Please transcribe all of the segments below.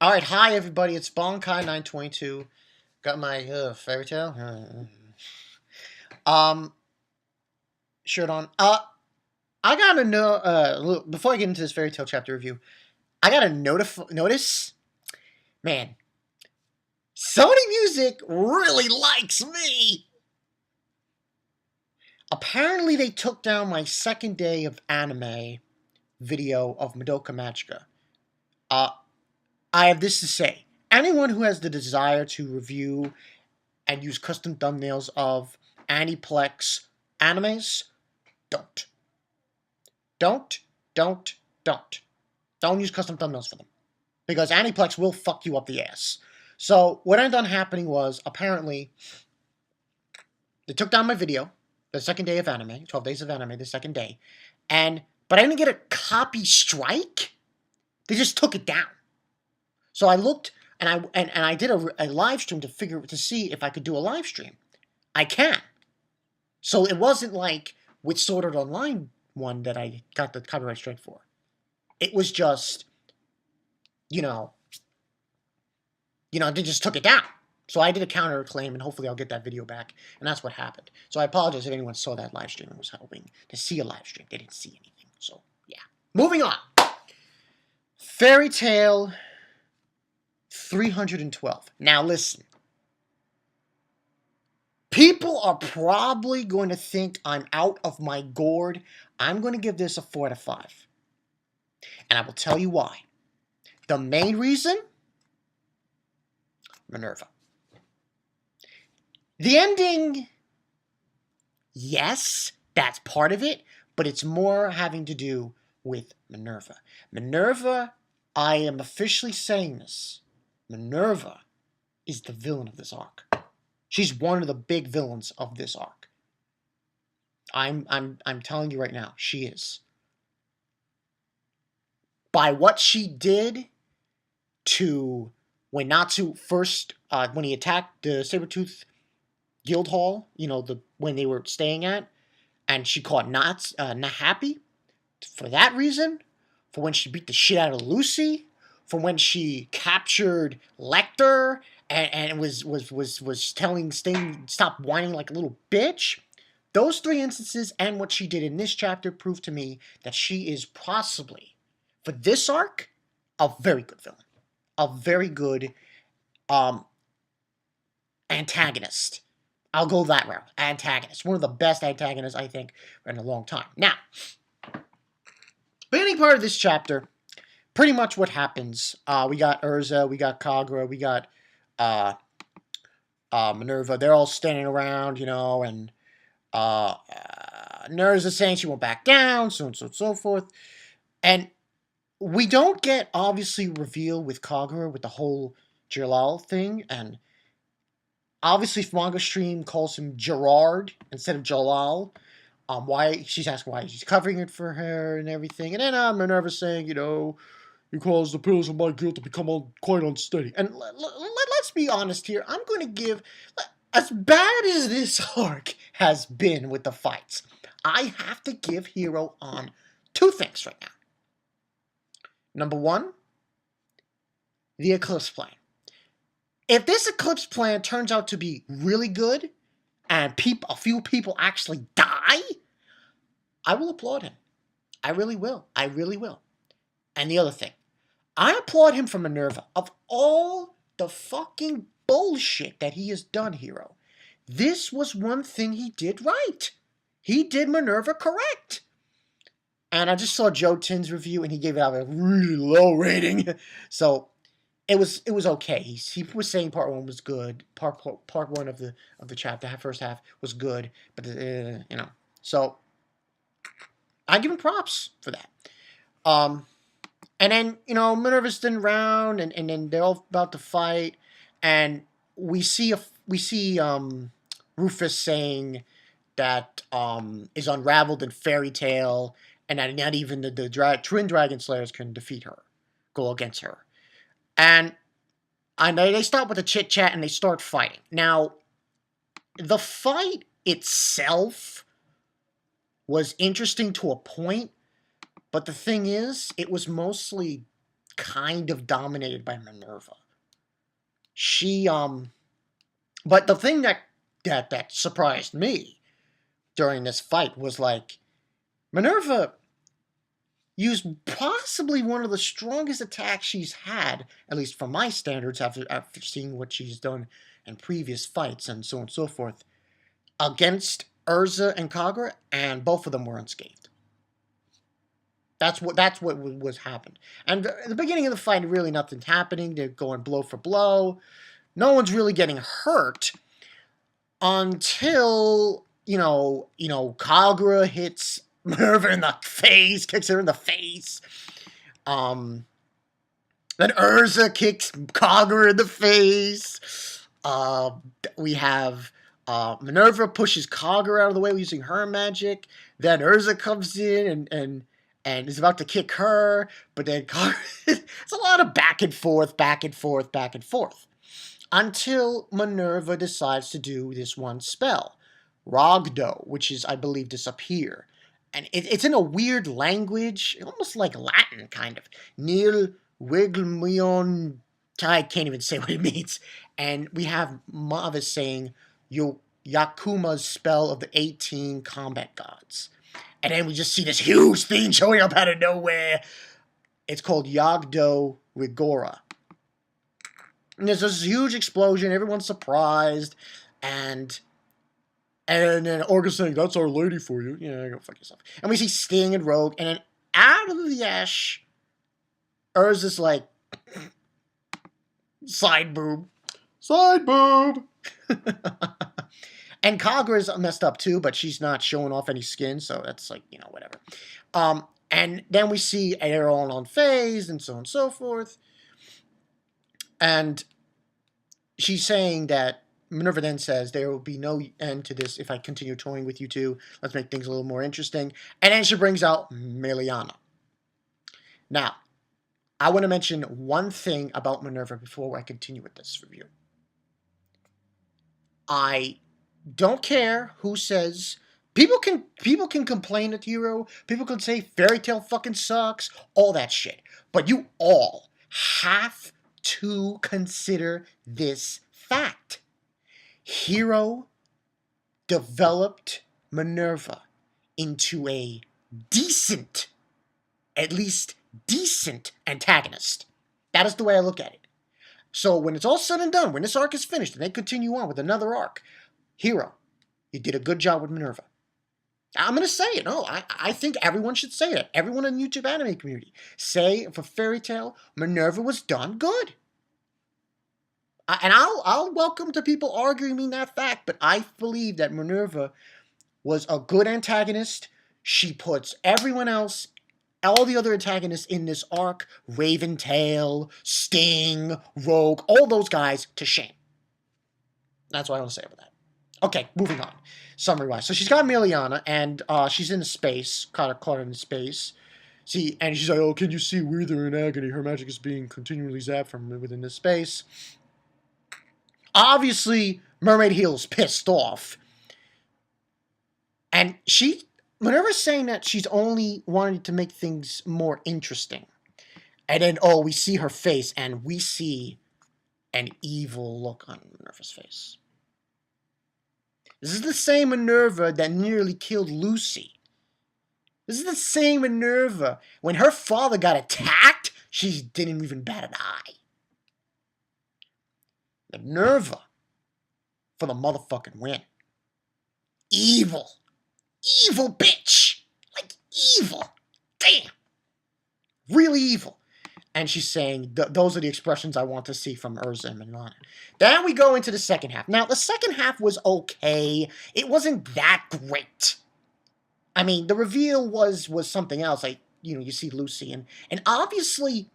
All right, hi everybody. It's Bonkai922. Got my fairy tale shirt on. I gotta know. Before I get into this fairy tale chapter review, I gotta notice. Man, Sony Music really likes me. Apparently, they took down my second day of anime video of Madoka Magica. I have this to say: anyone who has the desire to review and use custom thumbnails of Aniplex animes, don't. Don't, don't, don't. Don't use custom thumbnails for them. Because Aniplex will fuck you up the ass. So, what ended up happening was, apparently, they took down my video, the second day of anime, 12 days of anime, the second day, but I didn't get a copy strike. They just took it down. So I looked, and I did a live stream to see if I could do a live stream. I can. So it wasn't like with Sword Art Online one that I got the copyright strike for. It was just, they just took it down. So I did a counterclaim, and hopefully I'll get that video back. And that's what happened. So I apologize if anyone saw that live stream and was hoping to see a live stream. They didn't see anything. So, yeah. Moving on. Fairy Tale 312. Now listen. People are probably going to think I'm out of my gourd. I'm going to give this a 4 out of 5. And I will tell you why. The main reason? Minerva. The ending, yes, that's part of it, but it's more having to do with Minerva. Minerva, I am officially saying this, Minerva is the villain of this arc. She's one of the big villains of this arc. I'm telling you right now, she is. By what she did to when Natsu first, when he attacked the Sabretooth Guild Hall, when they were staying at, and she caught not happy for that reason, for when she beat the shit out of Lucy, for when she captured Lecter and was telling Sting stop whining like a little bitch. Those 3 instances and what she did in this chapter prove to me that she is possibly, for this arc, a very good villain, a very good antagonist. I'll go that route. Antagonist. One of the best antagonists, I think, in a long time. Now, beginning part of this chapter, pretty much what happens. We got Urza, we got Kagura, we got Minerva. They're all standing around, and Nerza's saying she won't back down, so on and so forth. And we don't get, obviously, reveal with Kagura with the whole Jalal thing, and obviously, Manga Stream calls him Gerard instead of Jalal. Why she's asking why he's covering it for her and everything, and then Minerva's saying, he calls the pillars of my guilt to become quite unsteady. And let's be honest here. I'm going to give, as bad as this arc has been with the fights, I have to give Hero on 2 things right now. Number 1, the Eclipse Plan. If this Eclipse Plan turns out to be really good, and a few people actually die, I will applaud him. I really will. I really will. And the other thing, I applaud him for Minerva. Of all the fucking bullshit that he has done, Hero, this was one thing he did right. He did Minerva correct. And I just saw Joe Tin's review, and he gave it out a really low rating. So it was okay. He was saying part 1 was good. Part 1 of the chapter, first half, was good. But so I give him props for that. And then, Minerva's still around, and then they're all about to fight, and we see Rufus saying that is unraveled in Fairy Tale, and that not even the Twin Dragon Slayers can defeat her, go against her. And they start with a chit-chat, and they start fighting. Now, the fight itself was interesting to a point, but the thing is, it was mostly kind of dominated by Minerva. She but the thing that surprised me during this fight was like Minerva used possibly one of the strongest attacks she's had, at least from my standards, after seeing what she's done in previous fights and so on and so forth, against Urza and Kagura, and both of them were unscathed. That's what was happened. And at the beginning of the fight, really nothing's happening. They're going blow for blow. No one's really getting hurt until Kagura hits Minerva in the face, kicks her in the face. Then Urza kicks Kagura in the face. We have Minerva pushes Kagura out of the way using her magic. Then Urza comes in and is about to kick her, but then it's a lot of back and forth, until Minerva decides to do this one spell, Rogdo, which is, I believe, disappear. And it's in a weird language, almost like Latin, kind of. Nil Wiglmion, I can't even say what it means. And we have Mavis saying Yakuma's spell of the 18 combat gods. And then we just see this huge thing showing up out of nowhere. It's called Yagdo Rigora. And there's this huge explosion. Everyone's surprised. And then Orga's saying, "That's Our Lady for you." Yeah, go fuck yourself. And we see Sting and Rogue. And then out of the ash, Urza's like, side boob. Side boob. And Kagura's messed up too, but she's not showing off any skin, so that's like, whatever. And then we see they're all unfazed and so on and so forth. And she's saying that Minerva then says, "There will be no end to this if I continue toying with you two. Let's make things a little more interesting." And then she brings out Meliana. Now, I want to mention one thing about Minerva before I continue with this review. I don't care who says. People can complain at Hero. People can say Fairy Tail fucking sucks. All that shit. But you all have to consider this fact. Hero developed Minerva into a decent, at least decent antagonist. That is the way I look at it. So when it's all said and done, when this arc is finished and they continue on with another arc, Hero, you did a good job with Minerva. I'm going to say it. No, I think everyone should say it. Everyone in the YouTube anime community. Say, for Fairy Tail, Minerva was done good. And I'll welcome to people arguing me that fact, but I believe that Minerva was a good antagonist. She puts everyone else, all the other antagonists in this arc, Raventail, Sting, Rogue, all those guys, to shame. That's what I want to say about that. Okay, moving on. Summary-wise. So she's got Meliana, and she's in space, caught in space. See, and she's like, "Oh, can you see we're there in agony? Her magic is being continually zapped from within this space." Obviously, Mermaid Heel's pissed off. And Minerva's saying that she's only wanting to make things more interesting. And then, we see her face, and we see an evil look on Minerva's face. This is the same Minerva that nearly killed Lucy. This is the same Minerva. When her father got attacked, she didn't even bat an eye. Minerva for the motherfucking win. Evil. Evil bitch. Like, evil. Damn. Really evil. And she's saying, those are the expressions I want to see from Urza and Milana. Then we go into the second half. Now, the second half was okay. It wasn't that great. I mean, the reveal was something else. Like, you see Lucy. And obviously,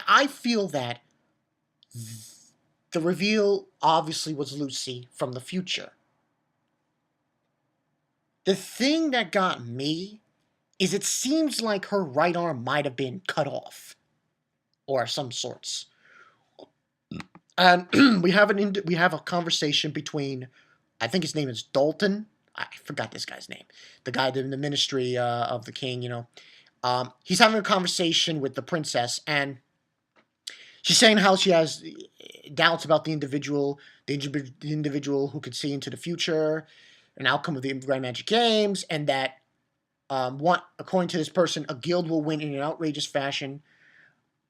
I feel that the reveal obviously was Lucy from the future. The thing that got me is it seems like her right arm might have been cut off, or some sorts. And we have a conversation between, I think his name is Dalton. I forgot this guy's name. The guy in the Ministry of the King, He's having a conversation with the princess, and she's saying how she has doubts about the individual who could see into the future, an outcome of the Red Magic Games, and that according to this person, a guild will win in an outrageous fashion,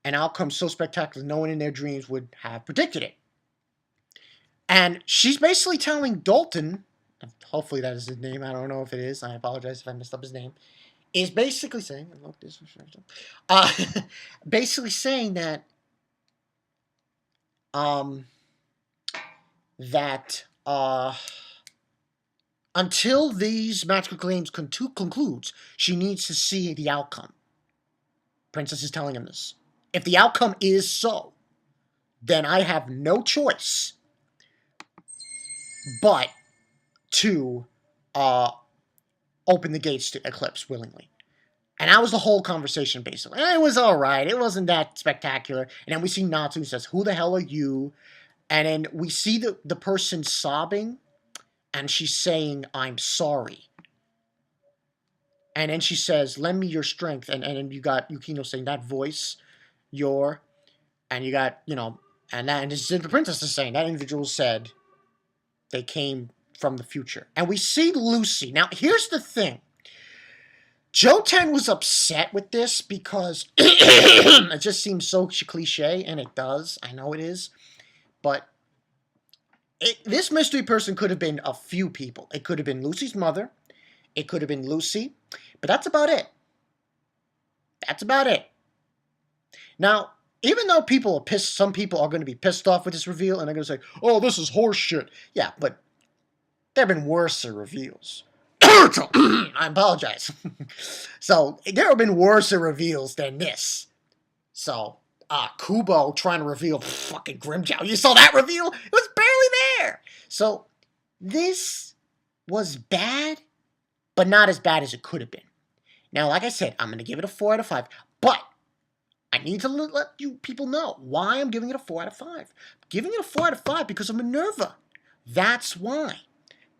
an outcome so spectacular no one in their dreams would have predicted it. And she's basically telling Dalton, hopefully that is his name, I don't know if it is, I apologize if I messed up his name, is basically saying, basically saying that, until these magical claims concludes, she needs to see the outcome. Princess is telling him this. If the outcome is so, then I have no choice but to open the gates to Eclipse willingly. And that was the whole conversation, basically. And it was all right. It wasn't that spectacular. And then we see Natsu, who says, who the hell are you? And then we see the person sobbing, and she's saying, I'm sorry. And then she says, lend me your strength. And then you got Yukino saying, that voice, and you got, and this is the princess is saying, that individual said they came from the future. And we see Lucy. Now, here's the thing. Joten was upset with this because it just seems so cliche, and it does. I know it is. But this mystery person could have been a few people. It could have been Lucy's mother. It could have been Lucy. But that's about it. That's about it. Now, even though people are pissed, some people are going to be pissed off with this reveal, and they're going to say, oh, this is horse shit. Yeah, but there have been worse reveals. I apologize. So, there have been worse reveals than this. So, Kubo trying to reveal fucking Grimjow. You saw that reveal? It was barely there. So, this was bad, but not as bad as it could have been. Now, like I said, I'm going to give it a 4 out of 5. But I need to let you people know why I'm giving it a 4 out of 5. I'm giving it a 4 out of 5 because of Minerva. That's why.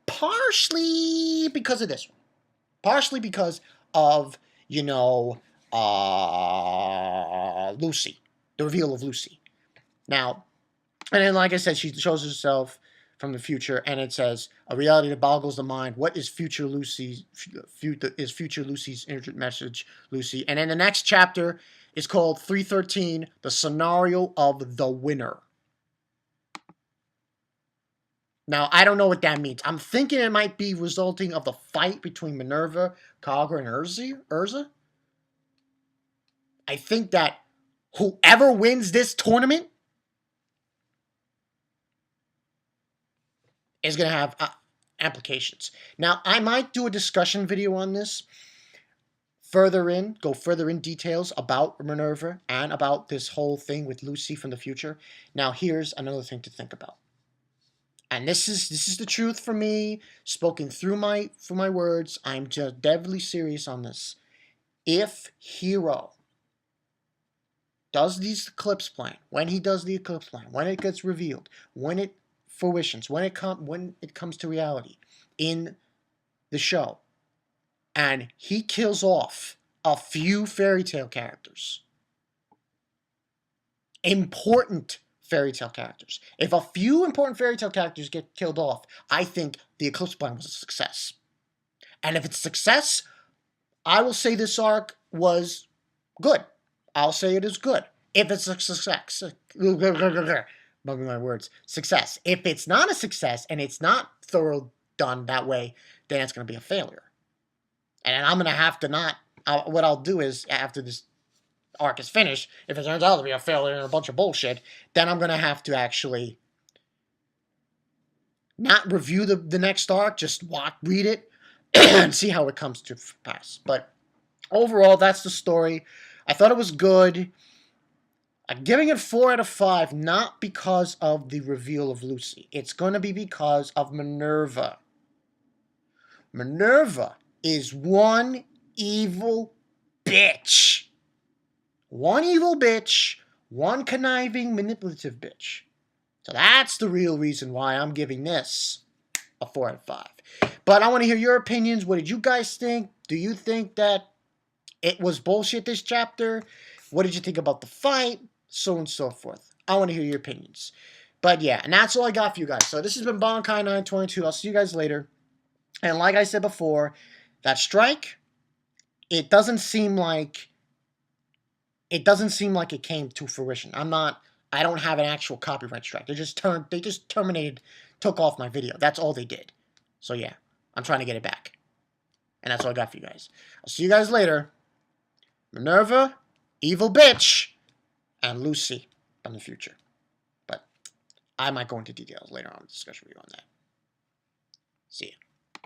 Partially because of this one. Partially because of, Lucy. The reveal of Lucy. Now, and then like I said, she shows herself from the future, and it says, a reality that boggles the mind. What is future Lucy's inner message, Lucy? And then the next chapter is called 313, The Scenario of the Winner. Now, I don't know what that means. I'm thinking it might be resulting of the fight between Minerva, Kagura, and Urza. I think that whoever wins this tournament is going to have applications. Now, I might do a discussion video on this, go further in details about Minerva and about this whole thing with Lucy from the future. Now, here's another thing to think about. And this is the truth for me, spoken through my words. I'm just deadly serious on this. If Hero does these Eclipse plan, when he does the Eclipse plan, when it gets revealed, when it fruitions, when it comes to reality in the show, and he kills off a few fairy tale characters, important fairy tale characters. If a few important fairy tale characters get killed off, I think the Eclipse plan was a success. And if it's a success, I will say this arc was good. I'll say it is good. If it's a success, bugging my words, success. If it's not a success and it's not thorough done that way, then it's going to be a failure. And I'm going to have to what I'll do is, after this arc is finished, if it turns out to be a failure and a bunch of bullshit, then I'm going to have to actually not review the next arc, just read it, and see how it comes to pass. But overall, that's the story. I thought it was good. I'm giving it 4 out of 5, not because of the reveal of Lucy. It's going to be because of Minerva. Minerva is one evil bitch. One evil bitch, one conniving, manipulative bitch. So that's the real reason why I'm giving this a 4 out of 5. But I want to hear your opinions. What did you guys think? Do you think that it was bullshit this chapter. What did you think about the fight? So on and so forth. I want to hear your opinions. But yeah, and that's all I got for you guys. So this has been Bonkai922. I'll see you guys later. And like I said before, that strike, it doesn't seem like it came to fruition. I don't have an actual copyright strike. They just terminated, took off my video. That's all they did. So yeah, I'm trying to get it back. And that's all I got for you guys. I'll see you guys later. Minerva, evil bitch, and Lucy in the future. But I might go into details later on in the discussion review on that. See ya.